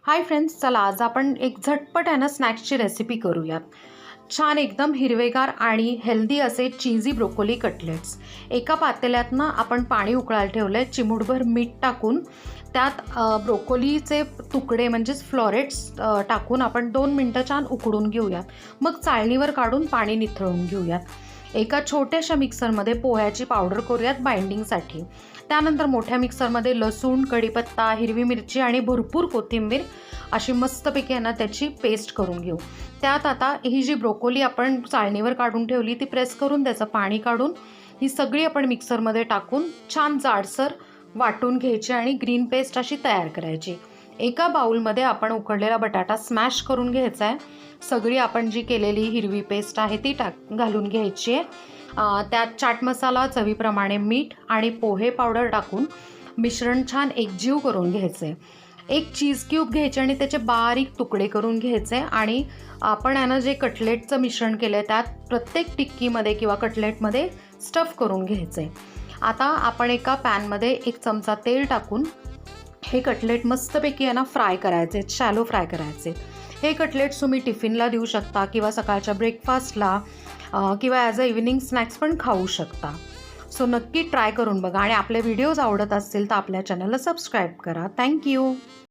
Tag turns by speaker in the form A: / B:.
A: Hi friends, चला आज आपण एक झटपट आहे ना स्नॅक्सची रेसिपी करूयात. छान एकदम हिरवेगार आणि हेल्दी असे चीजी ब्रोकोली कटलेट्स. एका पातेल्यात ना आपण पाणी उकळायला ठेवलं आहे. चिमूटभर मीठ टाकून त्यात ब्रोकोलीचे तुकडे म्हणजेच फ्लॉरेट्स टाकून आपण 2 मिनटं छान उकडून घेऊयात. मग चाळणीवर काढून पाणी निथळून घेऊयात. एका छोट्याशा मिक्सरमध्ये पोह्याची पावडर करूयात बाइंडिंगसाठी. त्यानंतर मोठ्या मिक्सरमध्ये लसूण, कढीपत्ता, हिरवी मिरची आणि भरपूर कोथिंबीर अशी मस्तपैकी आहे ना त्याची पेस्ट करून घेऊ. त्यात आता ही जी ब्रोकोली आपण चाळणीवर काढून ठेवली ती प्रेस करून त्याचं पाणी काढून ही सगळी आपण मिक्सरमध्ये टाकून छान जाडसर वाटून घ्यायची आणि ग्रीन पेस्ट अशी तयार करायची. एका बाउलमध्ये आपण उकडलेला बटाटा स्मॅश करून घ्यायचा आहे. सगळी आपण जी केलेली हिरवी पेस्ट आहे ती घालून घ्यायची आहे. त्यात चाट मसाला, चवीप्रमाणे मीठ आणि पोहे पावडर टाकून मिश्रण छान एकजीव करून घ्यायचं आहे. एक चीज क्यूब घ्यायचे आणि त्याचे बारीक तुकडे करून घ्यायचे आणि आपण यानं जे कटलेटचं मिश्रण केलं आहे त्यात प्रत्येक टिक्कीमध्ये किंवा कटलेटमध्ये स्टफ करून घ्यायचं आहे. आता आपण एका पॅनमध्ये 1 चमचा तेल टाकून हे कटलेट मस्तपैकी आहे ना फ्राय करायचे, शॅलो फ्राय करायचे. हे कटलेट्स तुम्ही टिफिनला देऊ शकता किंवा सकाळच्या ब्रेकफास्टला किंवा ॲज अ इव्हिनिंग स्नॅक्स पण खाऊ शकता. सो नक्की ट्राय करून बघा आणि आपले व्हिडिओज आवडत असतील तर आपल्या चॅनलला सबस्क्राईब करा. थँक्यू.